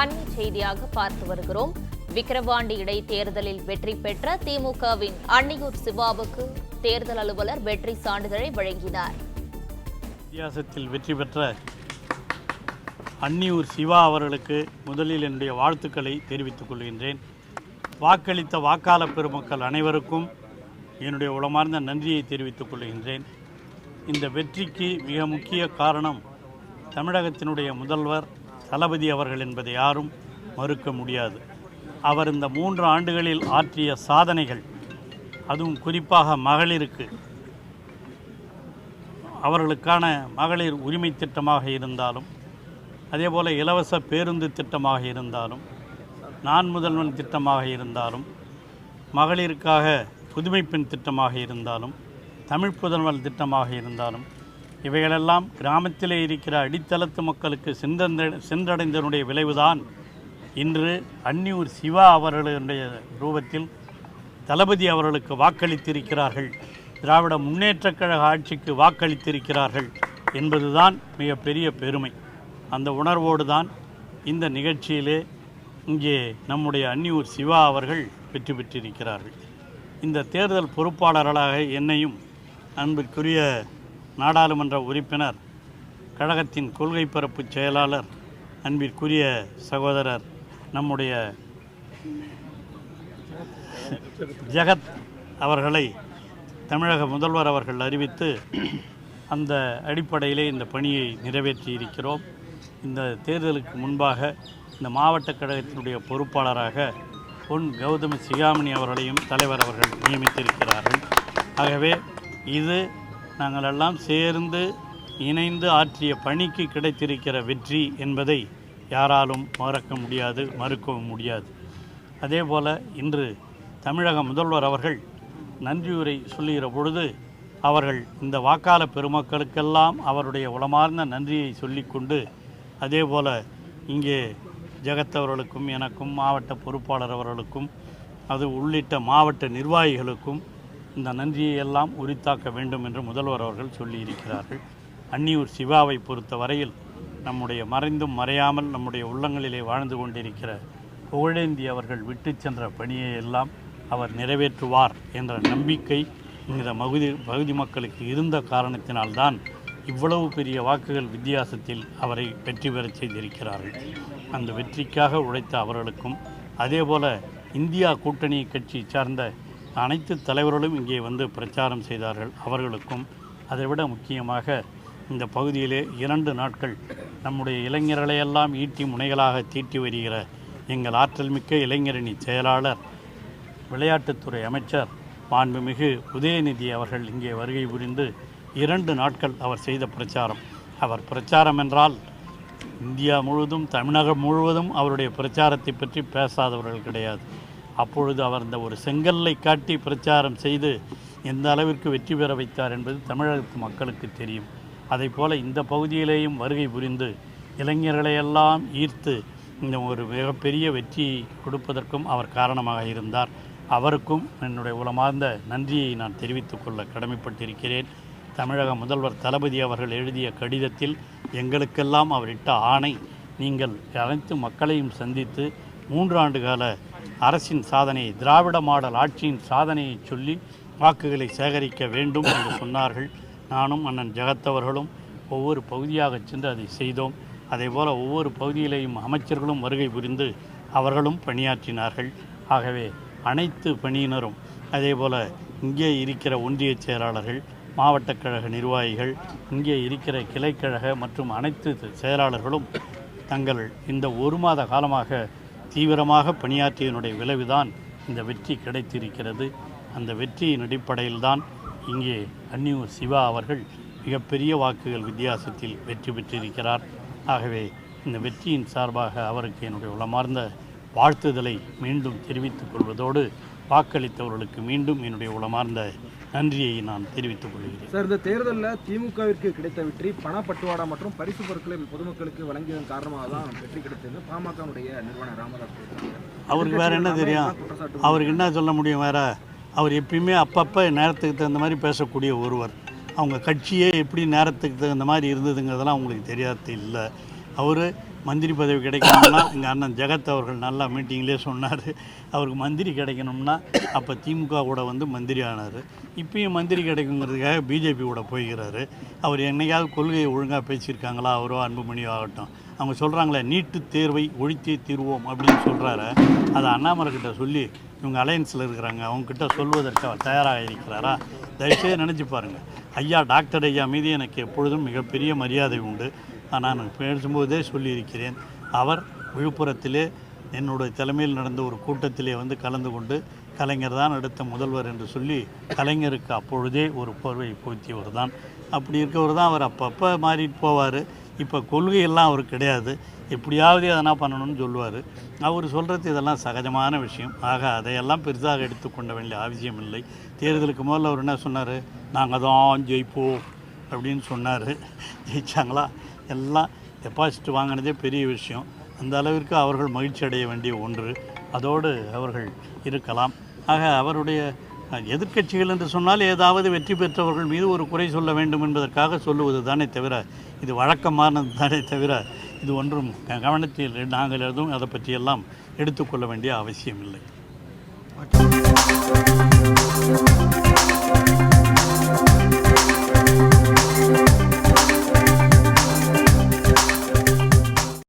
அண்மை செய்தியாக பார்த்து வருகிறோம். விக்கிரவாண்டி இடைத்தேர்தலில் வெற்றி பெற்ற திமுகவின் அன்னியூர் சிவாவுக்கு தேர்தல் அலுவலர் வெற்றி சான்றிதழை வழங்கினார். வித்தியாசத்தில் வெற்றி பெற்ற அன்னியூர் சிவா அவர்களுக்கு முதலில் என்னுடைய வாழ்த்துக்களை தெரிவித்துக் கொள்கின்றேன். வாக்களித்த வாக்காளர் பெருமக்கள் அனைவருக்கும் என்னுடைய உளமார்ந்த நன்றியை தெரிவித்துக் கொள்கின்றேன். இந்த வெற்றிக்கு மிக முக்கிய காரணம் தமிழகத்தினுடைய முதல்வர் தளபதி அவர்கள் என்பதை யாரும் மறுக்க முடியாது. அவர் இந்த 3 ஆண்டுகளில் ஆற்றிய சாதனைகள், அதுவும் குறிப்பாக மகளிருக்கு, அவர்களுக்கான மகளிர் உரிமை திட்டமாக இருந்தாலும், அதேபோல் இலவச பேருந்து திட்டமாக இருந்தாலும், நான் முதல்வன் திட்டமாக இருந்தாலும், மகளிருக்காக புதுமைப்பெண் திட்டமாக இருந்தாலும், தமிழ் புதல்வர் திட்டமாக இருந்தாலும், இவைகளெல்லாம் கிராமத்திலே இருக்கிற அடித்தளத்து மக்களுக்கு சென்றடைந்தனுடைய விளைவுதான் இன்று அன்னியூர் சிவா அவர்களுடைய ரூபத்தில் தளபதி அவர்களுக்கு வாக்களித்திருக்கிறார்கள், திராவிட முன்னேற்றக் கழக ஆட்சிக்கு வாக்களித்திருக்கிறார்கள் என்பதுதான் மிகப்பெரிய பெருமை. அந்த உணர்வோடு தான் இந்த நிகழ்ச்சியிலே இங்கே நம்முடைய அன்னியூர் சிவா அவர்கள் வெற்றி பெற்றிருக்கிறார்கள். இந்த தேர்தல் பொறுப்பாளர்களாக என்னையும் அன்பிற்குரிய நாடாளுமன்ற உறுப்பினர், கழகத்தின் கொள்கை பரப்பு செயலாளர், அன்பிற்குரிய சகோதரர் நம்முடைய ஜெகத் அவர்களை தமிழக முதல்வர் அவர்கள் அறிவித்து அந்த அடிப்படையிலே இந்த பணியை நிறைவேற்றியிருக்கிறோம். இந்த தேர்தலுக்கு முன்பாக இந்த மாவட்ட கழகத்தினுடைய பொறுப்பாளராக பொன் கௌதம சிகாமணி அவர்களையும் தலைவர் அவர்கள் நியமித்திருக்கிறார்கள். ஆகவே இது நாங்கள் எல்லாம் சேர்ந்து இணைந்து ஆற்றிய பணிக்கு கிடைத்திருக்கிற வெற்றி என்பதை யாராலும் மறக்க முடியாது, மறுக்கவும் முடியாது. அதேபோல் இன்று தமிழக முதல்வர் அவர்கள் நன்றியுரை சொல்லுகிற பொழுது அவர்கள் இந்த வாக்காளர் பெருமக்களுக்கெல்லாம் அவருடைய உளமார்ந்த நன்றியை சொல்லிக்கொண்டு, அதேபோல் இங்கே ஜெகத் அவர்களுக்கும் எனக்கும் மாவட்ட பொறுப்பாளர் அவர்களுக்கும் அது உள்ளிட்ட மாவட்ட நிர்வாகிகளுக்கும் இந்த நன்றியை எல்லாம் உரித்தாக்க வேண்டும் என்று முதல்வர் அவர்கள் சொல்லியிருக்கிறார்கள். அன்னியூர் சிவாவை பொறுத்த வரையில் நம்முடைய மறைந்தும் மறையாமல் நம்முடைய உள்ளங்களிலே வாழ்ந்து கொண்டிருக்கிற புகழேந்தி அவர்கள் விட்டு சென்ற பணியை எல்லாம் அவர் நிறைவேற்றுவார் என்ற நம்பிக்கை இந்த பகுதி மக்களுக்கு இருந்த காரணத்தினால்தான் இவ்வளவு பெரிய வாக்குகள் வித்தியாசத்தில் அவரை வெற்றி பெறச் செய்திருக்கிறார்கள். அந்த வெற்றிக்காக உழைத்த அவர்களுக்கும், அதேபோல் இந்தியா கூட்டணி கட்சி சார்ந்த அனைத்து தலைவர்களும் இங்கே வந்து பிரச்சாரம் செய்தார்கள், அவர்களுக்கும், அதைவிட முக்கியமாக இந்த பகுதியிலே 2 நாட்கள் நம்முடைய இளைஞர்களையெல்லாம் ஈட்டி முனைகளாக தீட்டி வருகிற எங்கள் ஆற்றல் மிக்க இளைஞரணி செயலாளர், விளையாட்டுத்துறை அமைச்சர் மாண்புமிகு உதயநிதி அவர்கள் இங்கே வருகை புரிந்து 2 நாட்கள் அவர் செய்த பிரச்சாரம். அவர் பிரச்சாரம் என்றால் இந்தியா முழுவதும், தமிழகம் முழுவதும் அவருடைய பிரச்சாரத்தை பற்றி பேசாதவர்கள் கிடையாது. அப்பொழுது அவர் இந்த ஒரு செங்கல்லை காட்டி பிரச்சாரம் செய்து எந்த அளவிற்கு வெற்றி பெற வைத்தார் என்பது தமிழகத்து மக்களுக்கு தெரியும். அதைப்போல் இந்த பகுதியிலேயும் வருகை புரிந்து இளைஞர்களையெல்லாம் ஈர்த்து இந்த ஒரு மிகப்பெரிய வெற்றியை கொடுப்பதற்கும் அவர் காரணமாக இருந்தார். அவருக்கும் என்னுடைய உளமார்ந்த நன்றியை நான் தெரிவித்துக் கொள்ள கடமைப்பட்டிருக்கிறேன். தமிழக முதல்வர் தளபதி அவர்கள் எழுதிய கடிதத்தில் எங்களுக்கெல்லாம் அவர் இட்ட ஆணை, நீங்கள் அனைத்து மக்களையும் சந்தித்து 3 ஆண்டு கால அரசின் சாதனையை, திராவிட மாடல் ஆட்சியின் சாதனையை சொல்லி வாக்குகளை சேகரிக்க வேண்டும் என்று சொன்னார்கள். நானும் அண்ணன் ஜெகத் அவர்களும் ஒவ்வொரு பகுதியாக சென்று அதை செய்தோம். அதேபோல் ஒவ்வொரு பகுதியிலேயும் அமைச்சர்களும் வருகை புரிந்து அவர்களும் பணியாற்றினார்கள். ஆகவே அனைத்து பணியினரும், அதேபோல் இங்கே இருக்கிற ஒன்றிய செயலாளர்கள், மாவட்ட கழக நிர்வாகிகள், இங்கே இருக்கிற கிளைக்கழக மற்றும் அனைத்து செயலாளர்களும் தங்கள் இந்த 1 மாத காலமாக தீவிரமாக பணியாற்றியதனுடைய விளைவுதான் இந்த வெற்றி கிடைத்திருக்கிறது. அந்த வெற்றியின் அடிப்படையில்தான் இங்கே அன்னியூர் சிவா அவர்கள் மிகப்பெரிய வாக்குகள் வித்தியாசத்தில் வெற்றி பெற்றிருக்கிறார். ஆகவே இந்த வெற்றியின் சார்பாக அவருக்கு என்னுடைய உளமார்ந்த வாழ்த்துதலை மீண்டும் தெரிவித்துக் கொள்வதோடு வாக்களித்தவர்களுக்கு மீண்டும் என்னுடைய உளமார்ந்த நன்றியை நான் தெரிவித்துக் கொள்கிறேன். சார், இந்த தேர்தலில் திமுகவிற்கு கிடைத்த வெற்றி பணப்பட்டுவாடா மற்றும் பரிசு பொருட்களை பொதுமக்களுக்கு வழங்கியதன் காரணமாக தான் வெற்றி கிடைத்தது பாமகவுடைய நிறுவனர் ராமதாஸ். அவருக்கு வேறு என்ன தெரியும்? அவருக்கு என்ன சொல்ல முடியும்? வேறு அவர் எப்பயுமே அப்பப்போ நேரத்துக்கு தகுந்த மாதிரி பேசக்கூடிய ஒருவர். அவங்க கட்சியே எப்படி நேரத்துக்கு தகுந்த மாதிரி இருந்ததுங்கிறதெல்லாம் அவங்களுக்கு தெரியாது இல்லை. அவர் மந்திரி பதவி கிடைக்கணும்னா எங்கள் அண்ணன் ஜெகத் அவர்கள் நல்லா மீட்டிங்லேயே சொன்னார். அவருக்கு மந்திரி கிடைக்கணும்னா அப்போ திமுக கூட வந்து மந்திரி ஆனார். இப்பயும் மந்திரி கிடைக்குங்கிறதுக்காக பிஜேபி கூட போய்கிறாரு. அவர் என்னைக்காவது கொள்கையை ஒழுங்காக பேசியிருக்காங்களா? அவரோ அன்புமணியோ ஆகட்டும். அவங்க சொல்கிறாங்களே நீட்டு தேர்வை ஒழித்தே தீர்வோம் அப்படின்னு சொல்கிறாரு. அதை அண்ணாமலைக்கிட்ட சொல்லி இவங்க அலையன்ஸில் இருக்கிறாங்க, அவங்கக்கிட்ட சொல்வதற்கு அவர் தயாராக இருக்கிறாரா? தயவுசெய்து நினச்சி பாருங்கள். ஐயா டாக்டர் ஐயா மீது எனக்கு எப்பொழுதும் மிகப்பெரிய மரியாதை உண்டு. ஆனால் நான் பேசும்போதே சொல்லியிருக்கிறேன், அவர் விழுப்புரத்திலே என்னுடைய தலைமையில் நடந்த ஒரு கூட்டத்திலே வந்து கலந்து கொண்டு கலைஞர் தான் அடுத்த முதல்வர் என்று சொல்லி கலைஞருக்கு அப்பொழுதே ஒரு போர்வை போத்தியவர் தான். அப்படி இருக்கவர் தான். அவர் அப்பப்போ மாறிட்டு போவார். இப்போ கொள்கையெல்லாம் அவர் கிடையாது. எப்படியாவது எதனா பண்ணணும்னு சொல்லுவார். அவர் சொல்கிறது இதெல்லாம் சகஜமான விஷயம். ஆக அதையெல்லாம் பெரிதாக எடுத்துக்கொள்ள வேண்டிய அவசியம் இல்லை. தேர்தலுக்கு முதல்ல அவர் என்ன சொன்னார்? நாங்கள் தான் ஜெயிப்போம் அப்படின்னு சொன்னார். ஜெயிச்சாங்களா? எல்லாம் டெபாசிட் வாங்கினதே பெரிய விஷயம். அந்த அளவிற்கு அவர்கள் மகிழ்ச்சி அடைய வேண்டிய ஒன்று. அதோடு அவர்கள் இருக்கலாம். ஆக அவருடைய எதிர்க்கட்சிகள் என்று சொன்னால் ஏதாவது வெற்றி பெற்றவர்கள் மீது ஒரு குறை சொல்ல வேண்டும் என்பதற்காக சொல்லுவது தானே தவிர, இது வழக்கமானது தானே தவிர, இது ஒன்றும் கவனத்தில் நாங்கள் எதுவும் அதை பற்றியெல்லாம் எடுத்துக்கொள்ள வேண்டிய அவசியம் இல்லை.